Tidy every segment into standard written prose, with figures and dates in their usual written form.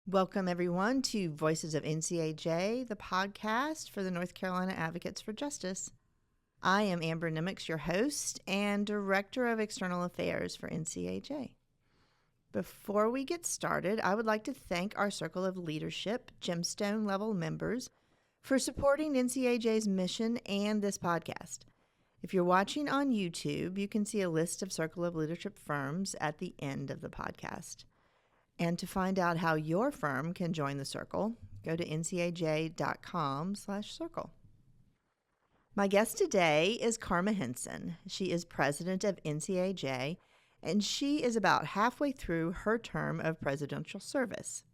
Welcome, everyone, to Voices of NCAJ, the podcast for the North Carolina Advocates for Justice. I am Amber Nimocks, your host and Director of External Affairs for NCAJ. Before we get started, I would like to thank our Circle of Leadership Gemstone level members for supporting NCAJ's mission and this podcast. If you're watching on YouTube, you can see a list of Circle of Leadership firms at the end of the podcast. And to find out how your firm can join the circle, go to ncaj.com/circle. My guest today is Carma Henson. She is president of NCAJ, and she is about halfway through her term of presidential service.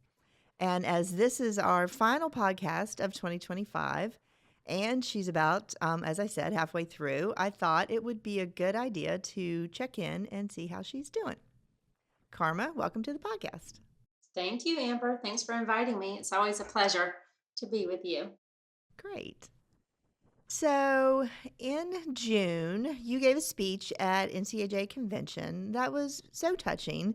And as this is our final podcast of 2025, and she's about, as I said, halfway through, I thought it would be a good idea to check in and see how she's doing. Carma, welcome to the podcast. Thank you, Amber. Thanks for inviting me. It's always a pleasure to be with you. Great. So in June, you gave a speech at NCAJ convention that was so touching.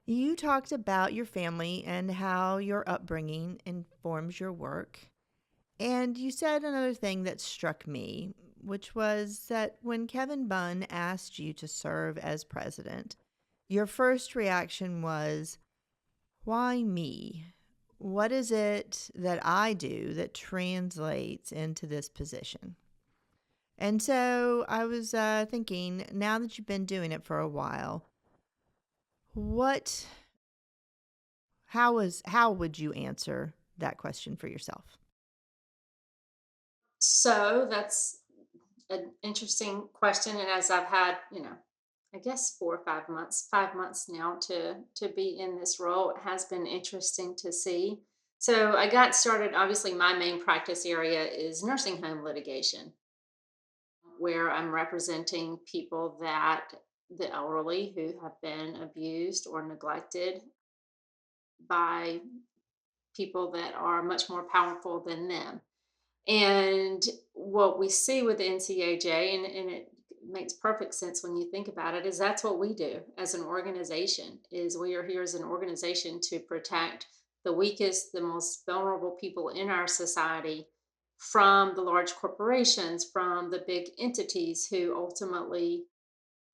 You talked about your family and how your upbringing informs your work. And you said another thing that struck me, which was that when Kevin Bunn asked you to serve as president, your first reaction was, why me? What is it that I do that translates into this position? And so I was thinking, now that you've been doing it for a while, how would you answer that question for yourself? So that's an interesting question. And as I've had, I guess 5 months now to be in this role, it has been interesting to see. So I got started, obviously my main practice area is nursing home litigation, where I'm representing people the elderly who have been abused or neglected by people that are much more powerful than them. And what we see with NCAJ, and it makes perfect sense when you think about it, is that's what we do as an organization, is we are here as an organization to protect the weakest, the most vulnerable people in our society from the large corporations, from the big entities who ultimately,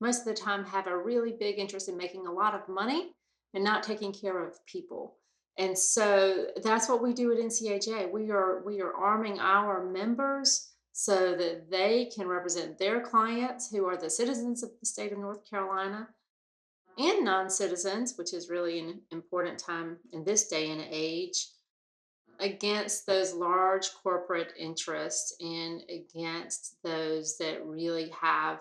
most of the time, have a really big interest in making a lot of money and not taking care of people. And so that's what we do at NCAJ. We are arming our members so that they can represent their clients who are the citizens of the state of North Carolina and non-citizens, which is really an important time in this day and age, against those large corporate interests and against those that really have,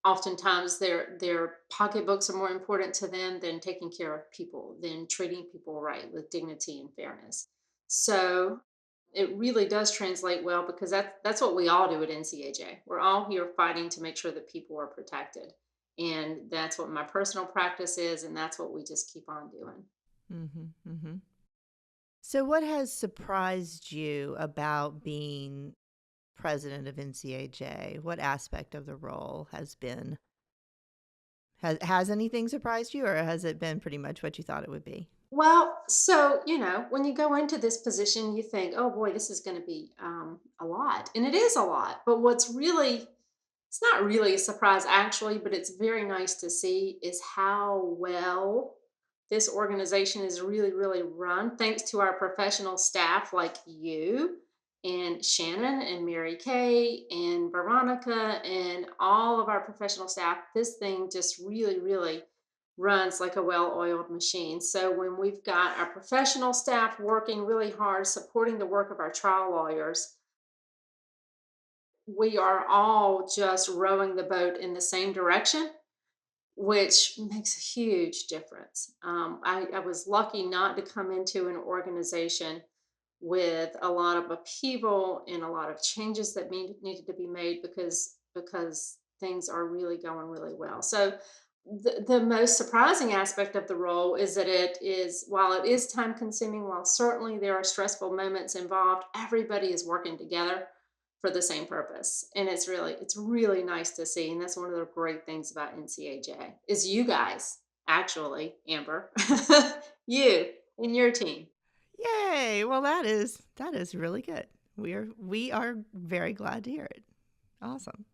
oftentimes their pocketbooks are more important to them than taking care of people, than treating people right with dignity and fairness. So it really does translate well, because that's what we all do at NCAJ. We're all here fighting to make sure that people are protected. And that's what my personal practice is, and that's what we just keep on doing. Mm-hmm, mm-hmm. So what has surprised you about being president of NCAJ? What aspect of the role has anything surprised you, or has it been pretty much what you thought it would be? Well, so, when you go into this position, you think, oh boy, this is going to be a lot. And it is a lot. But it's not really a surprise actually, but it's very nice to see is how well this organization is really, really run, thanks to our professional staff like you and Shannon and Mary Kay and Veronica and all of our professional staff. This thing just really, really runs like a well-oiled machine. So when we've got our professional staff working really hard, supporting the work of our trial lawyers, we are all just rowing the boat in the same direction, which makes a huge difference. I was lucky not to come into an organization with a lot of upheaval and a lot of changes that needed to be made, because things are really going really well. So the most surprising aspect of the role is that while it is time consuming, while certainly there are stressful moments involved, everybody is working together for the same purpose. And it's really nice to see. And that's one of the great things about NCAJ is you guys, actually, Amber, you and your team. Yay! Well, that is really good. We are very glad to hear it. Awesome.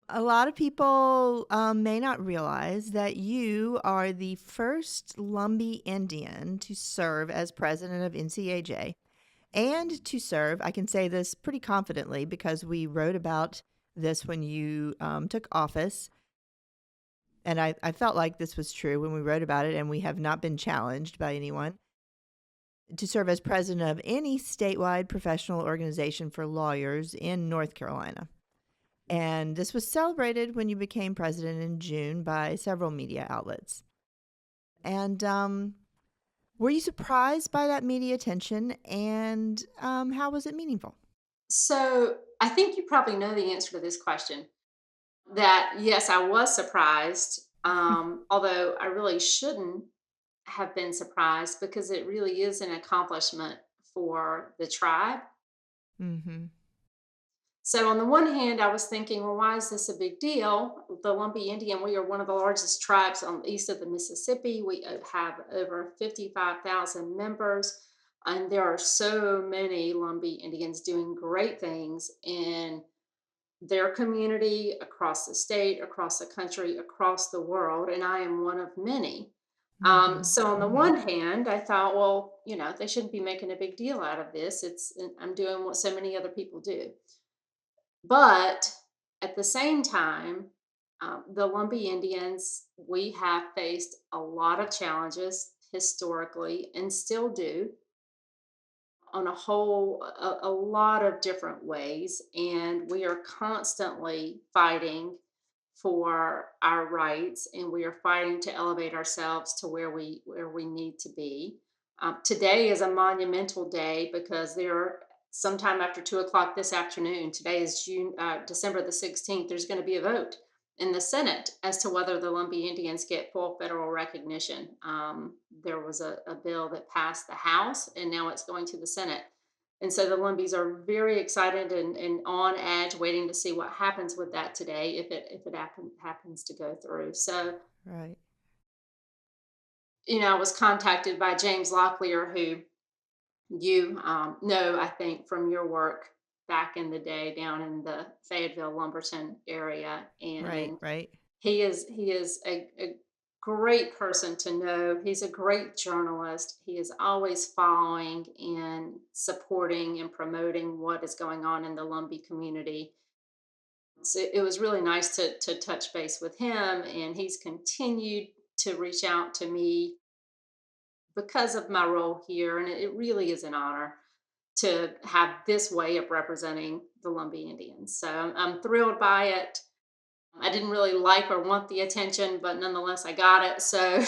A lot of people may not realize that you are the first Lumbee Indian to serve as president of NCAJ and to serve. I can say this pretty confidently because we wrote about this when you took office. And I felt like this was true when we wrote about it, and we have not been challenged by anyone to serve as president of any statewide professional organization for lawyers in North Carolina. And this was celebrated when you became president in June by several media outlets. And were you surprised by that media attention? And how was it meaningful? So I think you probably know the answer to this question. That yes, I was surprised, although I really shouldn't have been surprised because it really is an accomplishment for the tribe. Mm-hmm. So on the one hand, I was thinking, well, why is this a big deal? The Lumbee Indian, we are one of the largest tribes on east of the Mississippi. We have over 55,000 members, and there are so many Lumbee Indians doing great things in their community, across the state, across the country, across the world, and I am one of many. Mm-hmm. So on the Mm-hmm. one hand, I thought, well, they shouldn't be making a big deal out of this. I'm doing what so many other people do. But at the same time, the Lumbee Indians, we have faced a lot of challenges historically and still do on a lot of different ways, and we are constantly fighting for our rights, and we are fighting to elevate ourselves to where we need to be. Today is a monumental day because there are sometime after 2 o'clock this afternoon. Today is December the 16th. There's going to be a vote in the Senate as to whether the Lumbee Indians get full federal recognition. There was a bill that passed the House, and now it's going to the Senate. And so the Lumbees are very excited and on edge, waiting to see what happens with that today, if it happens to go through. So, Right. I was contacted by James Locklear, who you know, I think, from your work back in the day down in the Fayetteville, Lumberton area, Right. and Right. he is a great person to know. He's a great journalist. He is always following and supporting and promoting what is going on in the Lumbee community. So it was really nice to touch base with him, and he's continued to reach out to me because of my role here, and it really is an honor to have this way of representing the Lumbee Indians. So I'm thrilled by it. I didn't really like or want the attention, but nonetheless, I got it. So,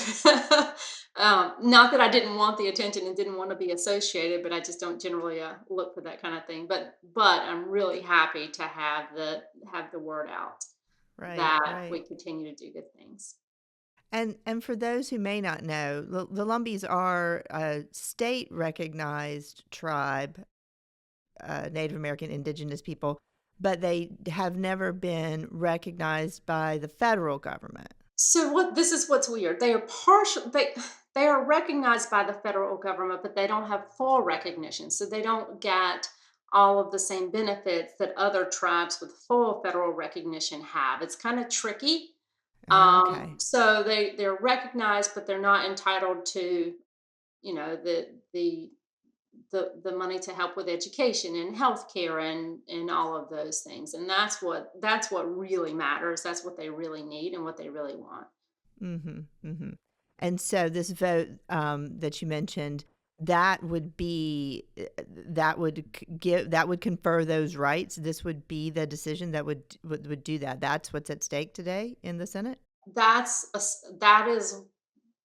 not that I didn't want the attention and didn't want to be associated, but I just don't generally look for that kind of thing. But I'm really happy to have the word out Right. that we Right. continue to do good things. And for those who may not know, the Lumbees are a state recognized tribe, Native American indigenous people, but they have never been recognized by the federal government. So what this is what's weird. They are partial they are recognized by the federal government, but they don't have full recognition. So they don't get all of the same benefits that other tribes with full federal recognition have. It's kind of tricky. Okay. So they're recognized, but they're not entitled to, the money to help with education and healthcare and all of those things. And that's what really matters. That's what they really need and what they really want. Mm-hmm. Mm-hmm. And so this vote that you mentioned, that would be that would confer those rights. This would be the decision that would do that. That's what's at stake today in the Senate. That is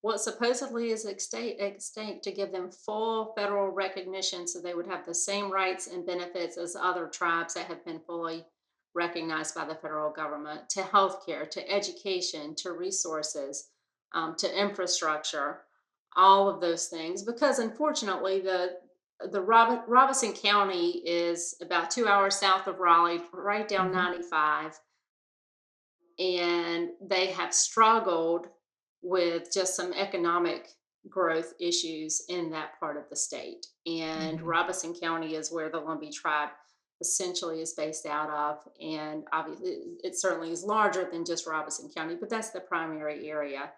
what supposedly is at stake to give them full federal recognition, so they would have the same rights and benefits as other tribes that have been fully recognized by the federal government, to healthcare, to education, to resources, to infrastructure, all of those things. Because unfortunately, the Robeson County is about 2 hours south of Raleigh, right down Mm-hmm. 95, and they have struggled with just some economic growth issues in that part of the state. And Hmm. Robeson County is where the Lumbee tribe essentially is based out of. And obviously, it certainly is larger than just Robeson County, but that's the primary area.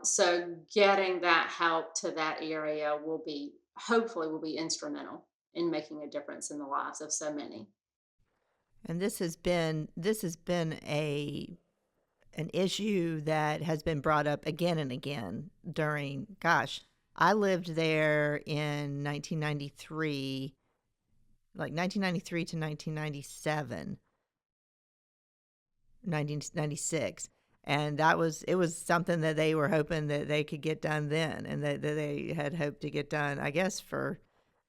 So getting that help to that area will be, hopefully, will be instrumental in making a difference in the lives of so many. And this has been a an issue that has been brought up again and again during, gosh, I lived there in 1993, like 1993 to 1997, 1996. And it was something that they were hoping that they could get done then, and that they had hoped to get done, I guess, for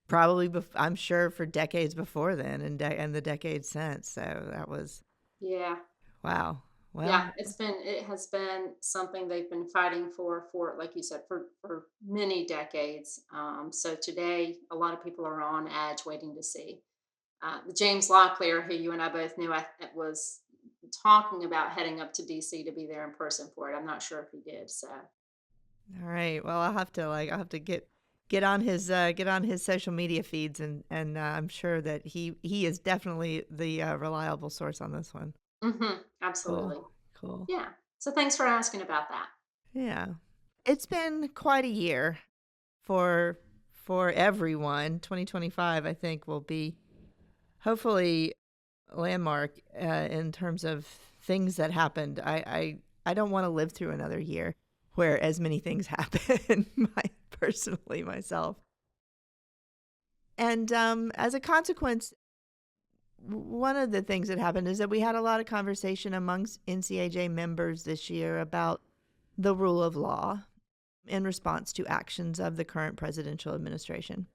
probably, I'm sure, for decades before then, and the decades since. So that was, Yeah. wow. Yeah, Well, it has been something they've been fighting for, like you said, for many decades. So today, a lot of people are on edge, waiting to see. James Locklear, who you and I both knew, was talking about heading up to DC to be there in person for it. I'm not sure if he did. So, all right. Well, I'll have to get on his social media feeds, and I'm sure that he is definitely the reliable source on this one. Cool. absolutely, Cool. yeah. So thanks for asking about that. Yeah. It's been quite a year for for everyone. 2025, I think, will be hopefully a landmark in terms of things that happened. I don't want to live through another year where as many things happen. Personally, myself. And as a consequence, one of the things that happened is that we had a lot of conversation amongst NCAJ members this year about the rule of law in response to actions of the current presidential administration.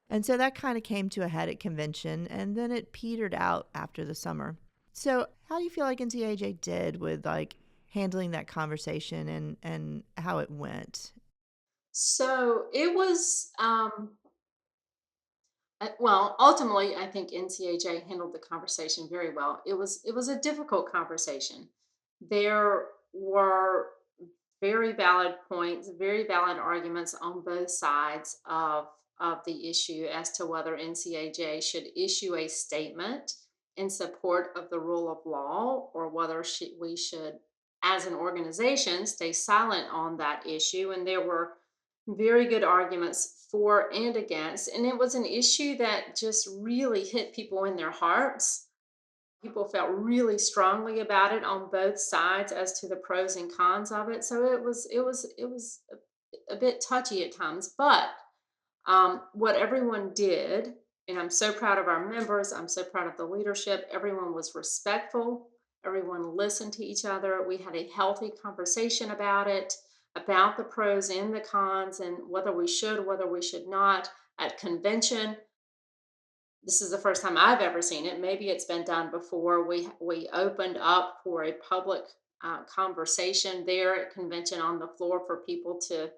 And so that kind of came to a head at convention, and then it petered out after the summer. So, how do you feel like NCAJ did with like handling that conversation and how it went? So it was. Well, ultimately, I think NCAJ handled the conversation very well. It was a difficult conversation. There were very valid points, very valid arguments on both sides of the issue as to whether NCAJ should issue a statement in support of the rule of law, or whether we should, as an organization, stay silent on that issue. And there were very good arguments for and against. And it was an issue that just really hit people in their hearts. People felt really strongly about it on both sides as to the pros and cons of it. So it was a bit touchy at times. But what everyone did, and I'm so proud of our members, I'm so proud of the leadership. Everyone was respectful. Everyone listened to each other. We had a healthy conversation about it, about the pros and the cons, and whether we should, whether we should not. At convention, this is the first time I've ever seen it. Maybe it's been done before. We opened up for a public conversation there at convention on the floor for people to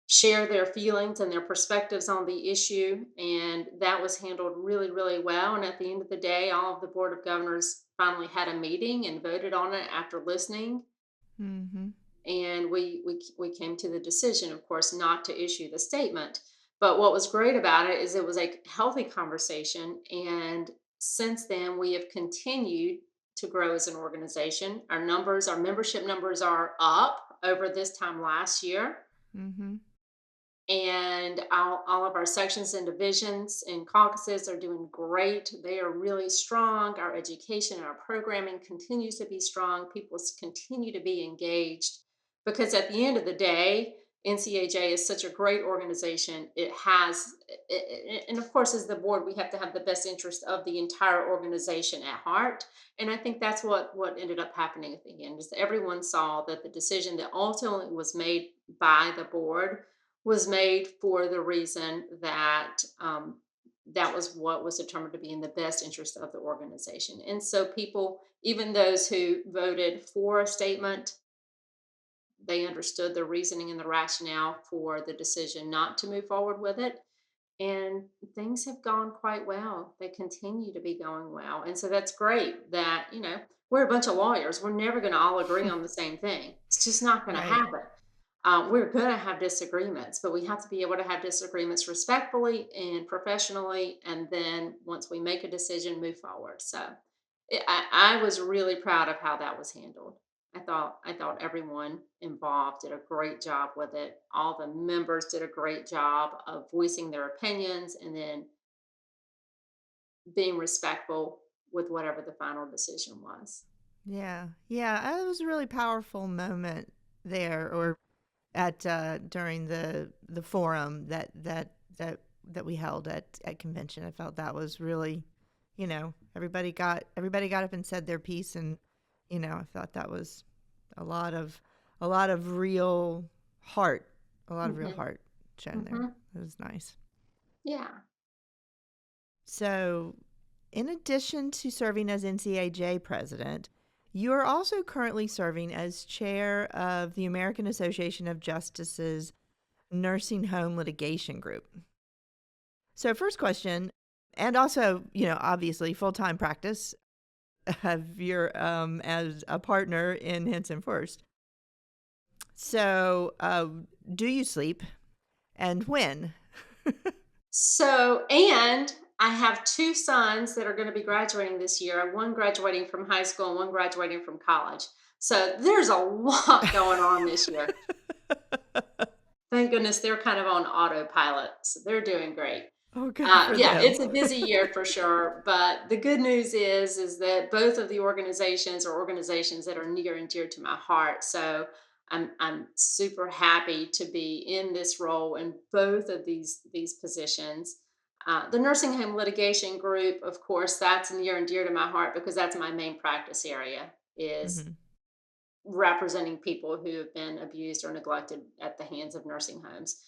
share their feelings and their perspectives on the issue. And that was handled really, really well. And at the end of the day, all of the Board of Governors finally had a meeting and voted on it after listening. Mm-hmm. And we came to the decision, of course, not to issue the statement. But what was great about it is it was a healthy conversation. And since then, we have continued to grow as an organization. Our membership numbers are up over this time last year, Mm-hmm. and all of our sections and divisions and caucuses are doing great. They are really strong. Our education and our programming continues to be strong. People continue to be engaged, because at the end of the day, NCAJ is such a great organization. And of course, as the board, we have to have the best interest of the entire organization at heart. And I think that's what ended up happening at the end, is everyone saw that the decision that ultimately was made by the board was made for the reason that that was what was determined to be in the best interest of the organization. And so people, even those who voted for a statement, they understood the reasoning and the rationale for the decision not to move forward with it. And things have gone quite well. They continue to be going well. And so that's great that, we're a bunch of lawyers. We're never going to all agree on the same thing. It's just not going to Right. happen. We're going to have disagreements, but we have to be able to have disagreements respectfully and professionally. And then once we make a decision, move forward. So I was really proud of how that was handled. I thought everyone involved did a great job with it. All the members did a great job of voicing their opinions and then being respectful with whatever the final decision was. Yeah. Yeah. It was a really powerful moment there, or at during the forum that we held at convention. I felt that was really, everybody got up and said their piece, and I thought that was a lot of real heart, Hmm. shown there. Hmm. It was nice. Yeah. So, in addition to serving as NCAJ president, you are also currently serving as chair of the American Association of Justices Nursing Home Litigation Group. So, first question, and also, obviously, full time practice of your as a partner in Henson First. So, do you sleep, and when? And I have two sons that are going to be graduating this year, one graduating from high school and one graduating from college. So there's a lot going on this year. Thank goodness they're kind of on autopilot. So they're doing great. Oh, good for Yeah, them. it's a busy year for sure. But the good news is that both of the organizations are organizations that are near and dear to my heart. So I'm super happy to be in this role in both of these positions. The nursing home litigation group, of course, that's near and dear to my heart because that's my main practice area is Hmm. representing people who have been abused or neglected at the hands of nursing homes.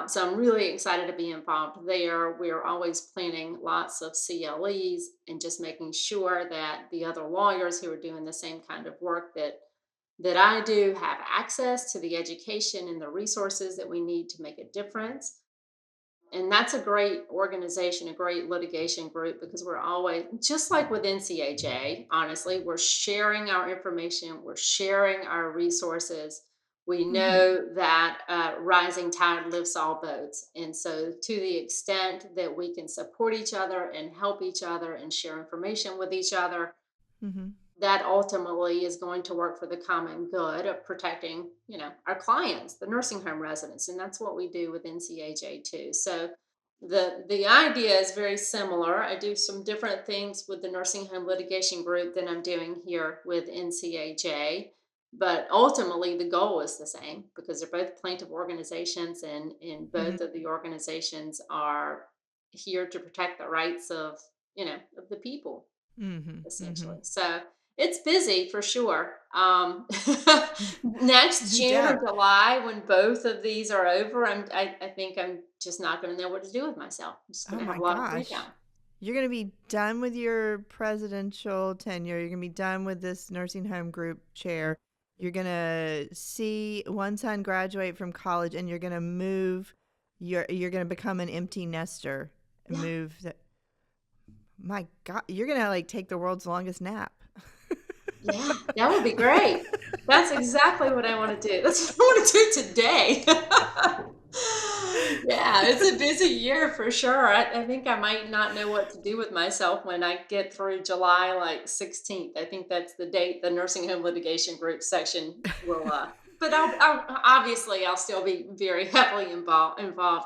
So I'm really excited to be involved there. We're always planning lots of CLEs and just making sure that the other lawyers who are doing the same kind of work that I do have access to the education and the resources that we need to make a difference. And that's a great organization, a great litigation group, because we're always, just like with NCAJ, honestly, we're sharing our information, we're sharing our resources. We Hmm. know that rising tide lifts all boats. And so, to the extent that we can support each other and help each other and share information with each other, Hmm. that ultimately is going to work for the common good of protecting, our clients, the nursing home residents, and that's what we do with NCAJ too. So the idea is very similar. I do some different things with the nursing home litigation group than I'm doing here with NCAJ, but ultimately the goal is the same because they're both plaintiff organizations, and Hmm. both of the organizations are here to protect the rights of the people Hmm. Hmm. essentially. So it's busy for sure. Next No June or doubt. July, when both of these are over, I think I'm just not going to know what to do with myself. I'm just Oh going to have my a lot of free gosh. time. You're going to be done with your presidential tenure. You're going to be done with this nursing home group chair. You're going to see one son graduate from college, and you're going to move. You're going to become an empty nester and Yeah, move. My God, you're going to like take the world's longest nap. yeah, that would be great. That's exactly what I want to do. That's what I want to do today. Yeah, it's a busy year for sure. I think I might not know what to do with myself when I get through July like 16th. I think that's the date the nursing home litigation group section will but I'll still be very heavily involved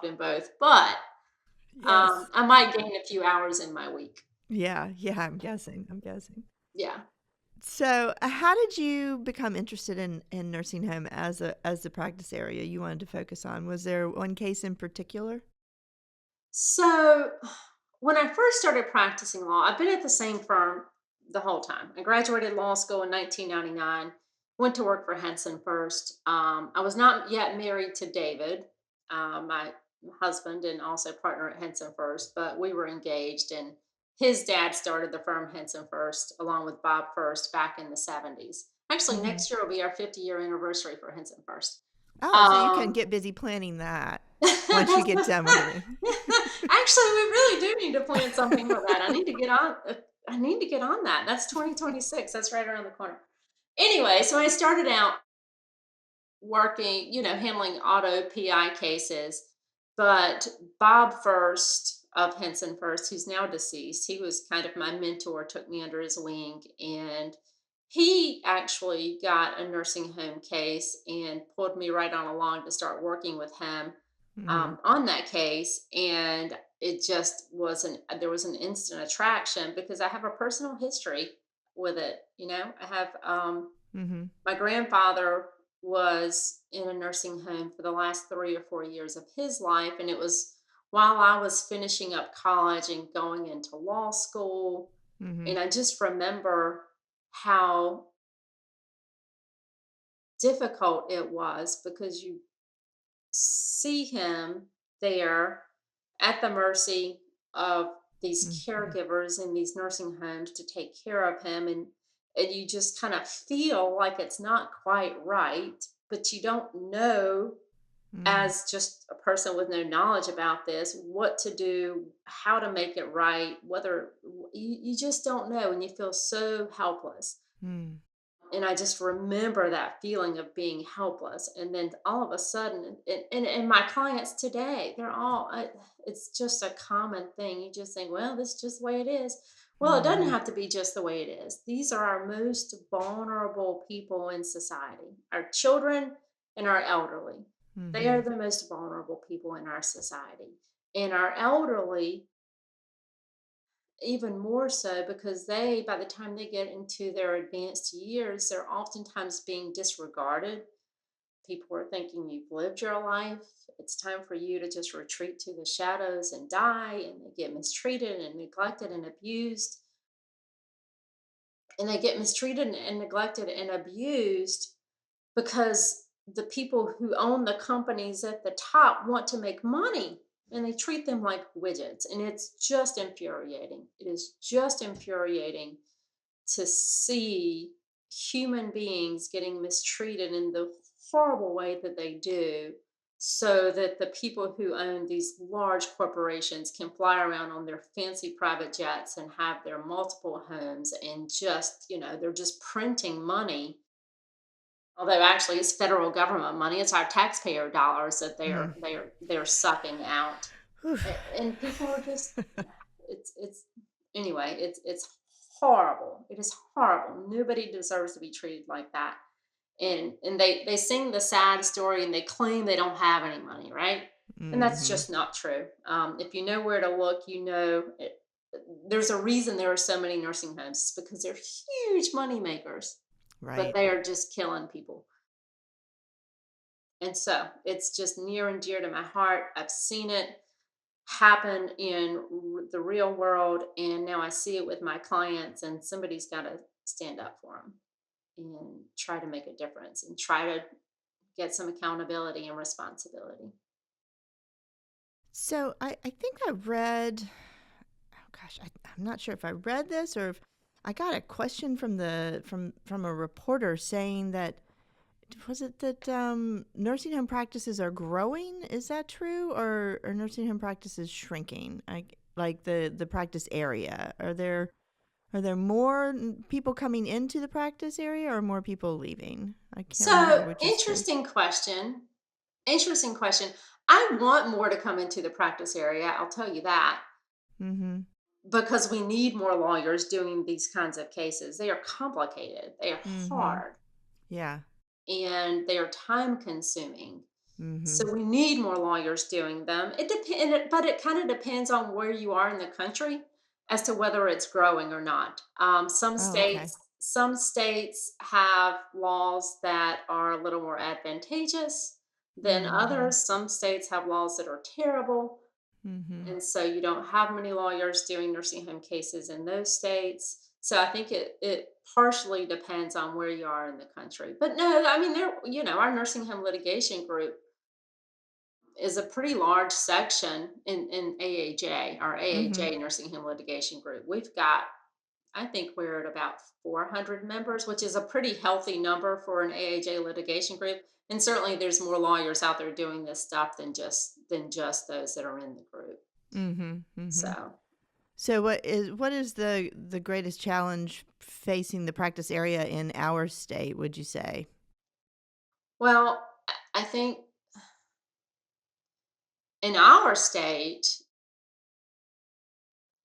in both. But Yes. I might gain a few hours in my week. Yeah. Yeah. I'm guessing. I'm guessing. Yeah. So, how did you become interested in nursing home as the practice area you wanted to focus on? Was there one case in particular? So when I first started practicing law, I've been at the same firm the whole time. I graduated law school in 1999, went to work for Henson first. I was not yet married to David, my husband and also partner at Henson first, but we were engaged, and his dad started the firm Henson first along with Bob First back in the 70s. Actually, Hmm. next year will be our 50-year anniversary for Henson first. Oh, so you can Um, get busy planning that once you get Actually, done with it. we really do need to plan something for that. I need to get on. I need to get on that. That's 2026. That's right around the corner. Anyway, so I started out working, handling auto PI cases. But Bob First of Henson First, who's now deceased, he was kind of my mentor, took me under his wing, and he actually got a nursing home case and pulled me right on along to start working with him Mm-hmm. on that case. And it just wasn't, there was an instant attraction because I have a personal history with it. I have Mm-hmm. my grandfather was in a nursing home for the last 3 or 4 years of his life. And it was while I was finishing up college and going into law school. Mm-hmm. And I just remember how difficult it was because you see him there at the mercy of these Mm-hmm. caregivers in these nursing homes to take care of him, and you just kind of feel like it's not quite right, but you don't know, Mm-hmm. as just a person with no knowledge about this, what to do, how to make it right, whether you just don't know, and you feel so helpless. Mm-hmm. And I just remember that feeling of being helpless. And then all of a sudden, and my clients today, they're all, it's just a common thing. You just think, well, this is just the way it is. Well, it doesn't Mm-hmm. have to be just the way it is. These are our most vulnerable people in society, our children and our elderly. They Mm-hmm. are the most vulnerable people in our society. And our elderly, even more so because they, by the time they get into their advanced years, they're oftentimes being disregarded. People are thinking you've lived your life. It's time for you to just retreat to the shadows and die. And they get mistreated and neglected and abused. And they get mistreated and neglected and abused because the people who own the companies at the top want to make money, and they treat them like widgets. And it's just infuriating. It is just infuriating to see human beings getting mistreated in the horrible way that they do, so that the people who own these large corporations can fly around on their fancy private jets and have their multiple homes, and just, they're just printing money. Although actually it's federal government money, it's our taxpayer dollars that they're sucking out. Whew. And people are just, it's anyway, it's horrible. It is horrible. Nobody deserves to be treated like that. And they sing the sad story and they claim they don't have any money, right? And that's Mm-hmm. just not true. If you know where to look, there's a reason there are so many nursing homes. It's because they're huge money makers, but Right. they are just killing people. And so it's just near and dear to my heart. I've seen it happen in the real world, and now I see it with my clients, and somebody's got to stand up for them and try to make a difference and try to get some accountability and responsibility. So I think I read, oh gosh, I'm not sure if I read this or if I got a question from from a reporter saying that, was it that nursing home practices are growing? Is that true, or are nursing home practices shrinking? Like the practice area. Are there more people coming into the practice area or more people leaving? I can't remember So, which is true. interesting question. I want more to come into the practice area, I'll tell you that, Mm-hmm. because we need more lawyers doing these kinds of cases. They are complicated, they are Mm-hmm. hard, Yeah. and they are time consuming. Mm-hmm. So we need more lawyers doing them. It depends, but it kind of depends on where you are in the country as to whether it's growing or not. Oh, okay. Some states have laws that are a little more advantageous than Mm-hmm. others. Some states have laws that are terrible, Mm-hmm. and so you don't have many lawyers doing nursing home cases in those states. So I think it partially depends on where you are in the country. But no, I mean, our nursing home litigation group is a pretty large section in AAJ, our Mm-hmm. AAJ Nursing Home Litigation Group. We've got, I think we're at about 400 members, which is a pretty healthy number for an AAJ litigation group. And certainly there's more lawyers out there doing this stuff than just those that are in the group. Mm-hmm. Mm-hmm. So, So what is the greatest challenge facing the practice area in our state, would you say? well, I think in our state,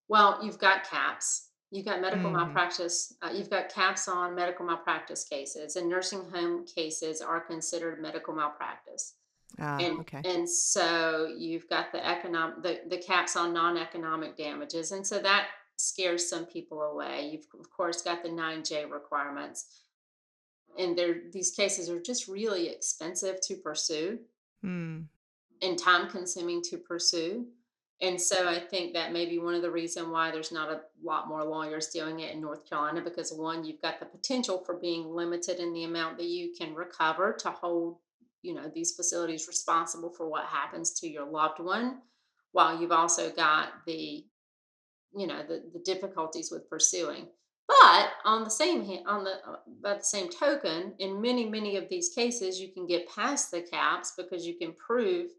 well, you've got caps. You've got medical Mhm. malpractice. You've got caps on medical malpractice cases, and nursing home cases are considered medical malpractice. Ah, okay. And so you've got the caps on non-economic damages, and so that scares some people away. You've of course got the 9J requirements, and these cases are just really expensive to pursue Hmm. and time consuming to pursue. And so I think that may be one of the reason why there's not a lot more lawyers doing it in North Carolina, because one, you've got the potential for being limited in the amount that you can recover to hold, these facilities responsible for what happens to your loved one, while you've also got the difficulties with pursuing. But on the same hand, by the same token, in many of these cases, you can get past the caps because you can prove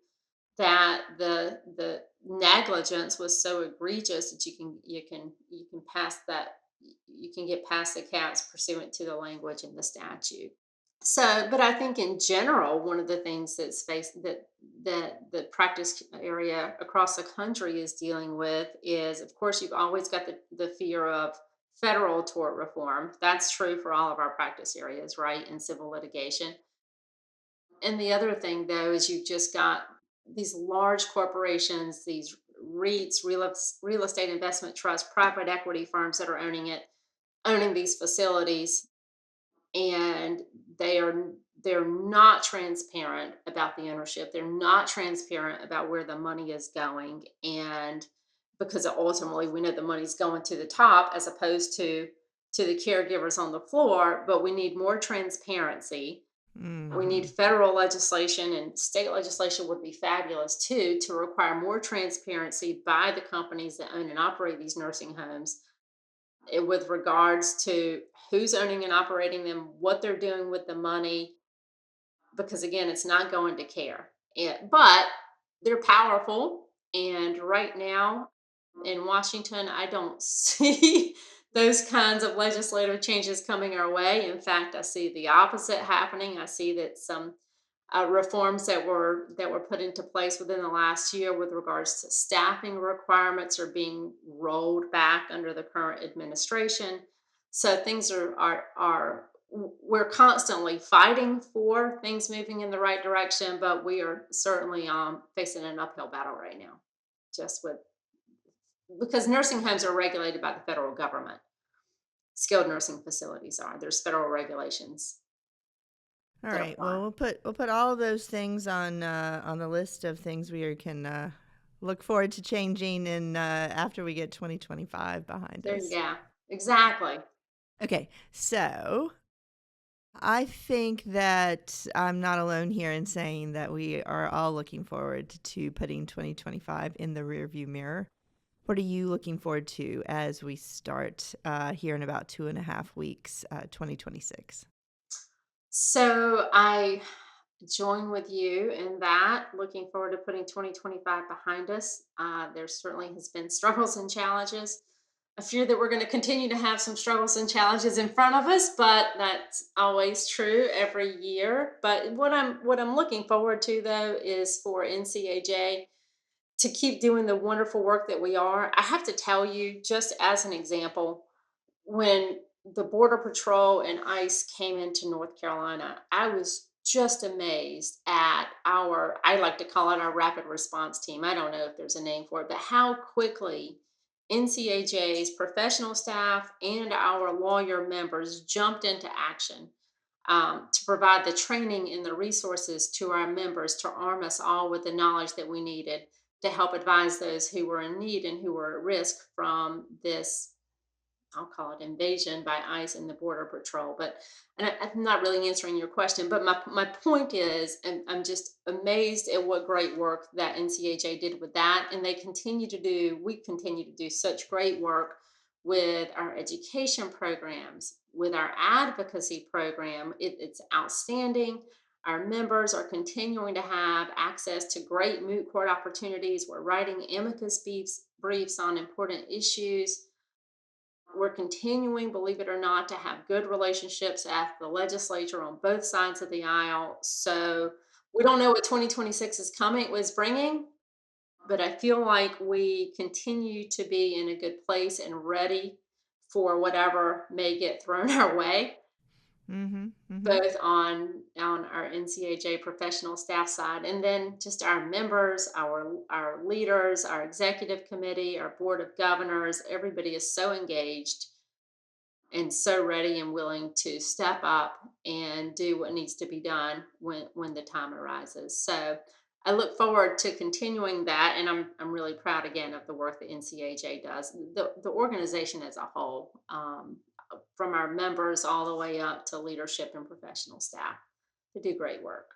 that the negligence was so egregious that you can pass that you can get past the caps pursuant to the language in the statute. So, but I think in general, one of the things that the practice area across the country is dealing with is, of course, you've always got the fear of federal tort reform. That's true for all of our practice areas, right? In civil litigation. And the other thing, though, is you've just got these large corporations, these REITs, real estate investment trusts, private equity firms that are owning these facilities, and they are they're not transparent about the ownership. They're not transparent about where the money is going, and because ultimately we know the money's going to the top as opposed to the caregivers on the floor, but we need more transparency. We need Mhm. federal legislation, and state legislation would be fabulous too, to require more transparency by the companies that own and operate these nursing homes, with regards to who's owning and operating them, what they're doing with the money, because again, it's not going to care. But they're powerful. And right now in Washington, I don't see those kinds of legislative changes coming our way. In fact, I see the opposite happening. I see that some reforms that were put into place within the last year with regards to staffing requirements are being rolled back under the current administration. So things are we're constantly fighting for things moving in the right direction, but we are certainly facing an uphill battle right now, just with because nursing homes are regulated by the federal government. Skilled nursing facilities are. There's federal regulations All that right. apply. Well, we'll put all of those things on the list of things we can look forward to changing in after we get 2025 behind There you us. go. Exactly. Okay. So, I think that I'm not alone here in saying that we are all looking forward to putting 2025 in the rearview mirror. What are you looking forward to as we start here in about 2.5 weeks, 2026? So I join with you in that. Looking forward to putting 2025 behind us. There certainly has been struggles and challenges. I fear that we're going to continue to have some struggles and challenges in front of us, but that's always true every year. But what I'm looking forward to though is for NCAJ to keep doing the wonderful work that we are. I have to tell you, just as an example, when the Border Patrol and ICE came into North Carolina, I was just amazed at I like to call it our rapid response team. I don't know if there's a name for it, but how quickly NCAJ's professional staff and our lawyer members jumped into action, to provide the training and the resources to our members to arm us all with the knowledge that we needed to help advise those who were in need and who were at risk from this, I'll call it, invasion by ICE and the Border Patrol. I'm not really answering your question, but my point is, and I'm just amazed at what great work that NCHA did with that. And we continue to do such great work with our education programs, with our advocacy program. It's outstanding. Our members are continuing to have access to great moot court opportunities. We're writing amicus briefs on important issues. We're continuing, believe it or not, to have good relationships at the legislature on both sides of the aisle. So We don't know what 2026 is coming was bringing, but I feel like we continue to be in a good place and ready for whatever may get thrown our way, Mhm. Mhm. both on our NCAJ professional staff side, and then just our members, our leaders, our executive committee, our board of governors. Everybody is so engaged and so ready and willing to step up and do what needs to be done when the time arises. So I look forward to continuing that, and I'm really proud again of the work that NCAJ does. The organization as a whole, from our members all the way up to leadership and professional staff, they do great work.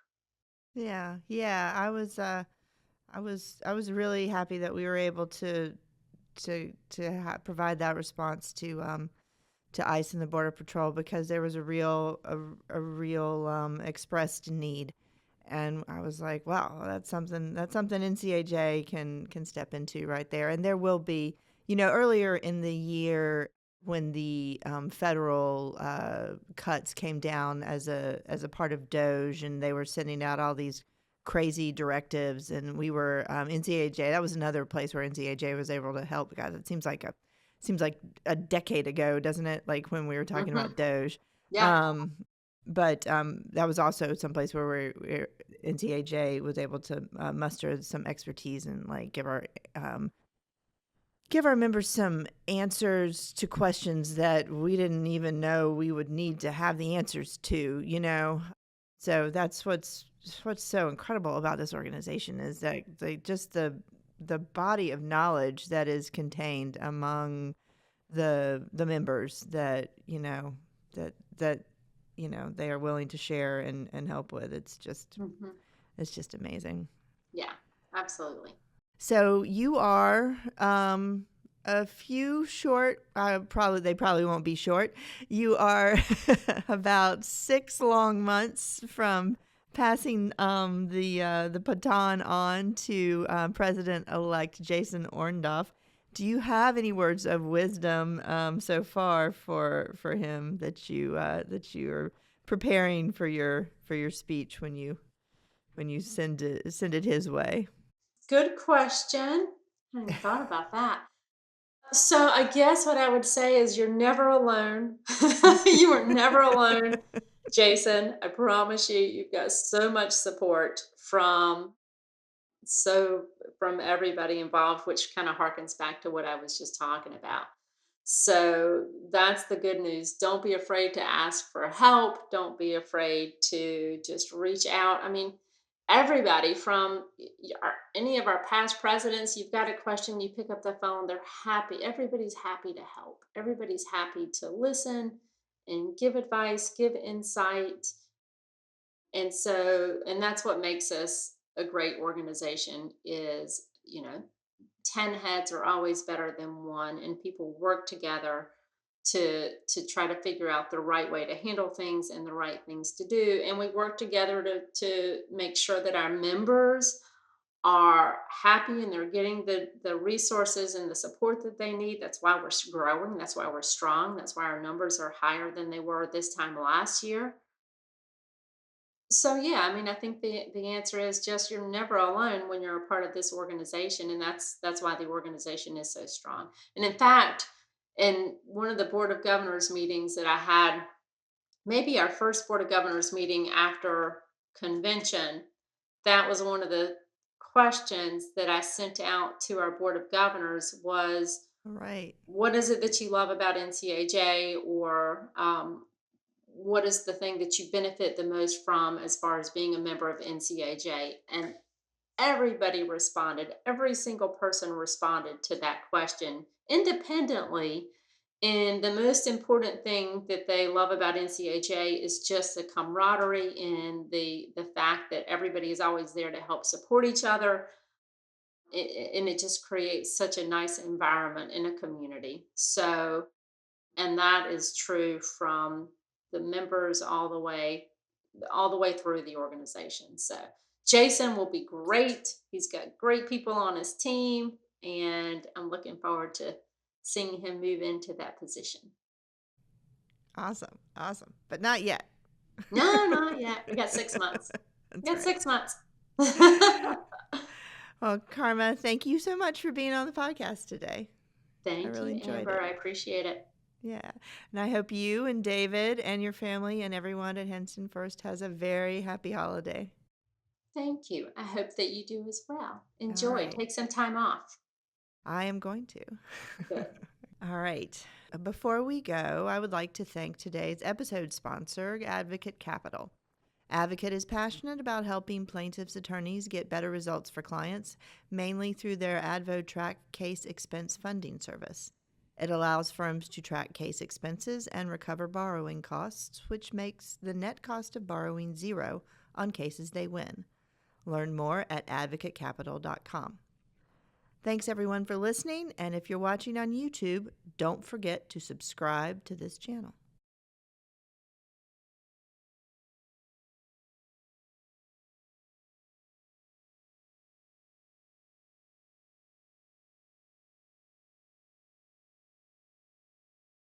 Yeah. Yeah. I was really happy that we were able to provide that response to ICE and the Border Patrol, because there was a real expressed need, and I was like, wow, that's something NCAJ can step into right there. And there will be, earlier in the year, when the federal cuts came down as a part of DOJ, and they were sending out all these crazy directives, and we were NCAJ. That was another place where NCAJ was able to help, guys. It seems like a decade ago, doesn't it? Like when we were talking Hmm. about Doge. Yeah. Um, but that was also someplace where NCAJ was able to muster some expertise and like give our members some answers to questions that we didn't even know we would need to have the answers to. So that's what's so incredible about this organization, is that the body of knowledge that is contained among the members, that they are willing to share and help with. Hmm. It's just amazing. Yeah. Absolutely. So you are a few short. They probably won't be short. You are about 6 long months from passing the baton on to President-elect Jason Orndoff. Do you have any words of wisdom so far for him, that you are preparing for your speech when you send it his way? Good question. I hadn't thought about that. So I guess what I would say is you're never alone. You are never alone, Jason. I promise you, you've got so much support so from everybody involved, which kind of harkens back to what I was just talking about. So that's the good news. Don't be afraid to ask for help. Don't be afraid to just reach out. I mean, everybody from any of our past presidents, you've got a question, you pick up the phone, they're happy. Everybody's happy to help. Everybody's happy to listen and give advice, give insight. And that's what makes us a great organization is, 10 heads are always better than one, and people work together to try to figure out the right way to handle things and the right things to do. And we work together to make sure that our members are happy and they're getting the resources and the support that they need. That's why we're growing. That's why we're strong. That's why our numbers are higher than they were this time last year. So yeah, I mean, I think the answer is just you're never alone when you're a part of this organization, and that's why the organization is so strong. And in fact, in one of the board of governors meetings that I had, maybe our first board of governors meeting after convention, that was one of the questions that I sent out to our board of governors was, Right. what is it that you love about NCAJ, or what is the thing that you benefit the most from as far as being a member of NCAJ? And everybody responded, every single person responded to that question independently. And the most important thing that they love about NCAJ is just the camaraderie and the fact that everybody is always there to help support each other. And it just creates such a nice environment in a community. So, and that is true from the members all the way through the organization. So Jason will be great. He's got great people on his team, and I'm looking forward to seeing him move into that position. Awesome. Awesome. But not yet. No, not yet. We got 6 months. That's Yeah, right. 6 months. Well, Karma, thank you so much for being on the podcast today. I Thank really you, enjoyed Amber. it. I appreciate it. Yeah. And I hope you and David and your family and everyone at Henson First has a very happy holiday. Thank you. I hope that you do as well. All Enjoy. right. Take some time off. I am going to. Good. All right. Before we go, I would like to thank today's episode sponsor, Advocate Capital. Advocate is passionate about helping plaintiffs' attorneys get better results for clients, mainly through their AdvoTrack case expense funding service. It allows firms to track case expenses and recover borrowing costs, which makes the net cost of borrowing zero on cases they win. Learn more at advocatecapital.com. Thanks everyone for listening, and if you're watching on YouTube, don't forget to subscribe to this channel.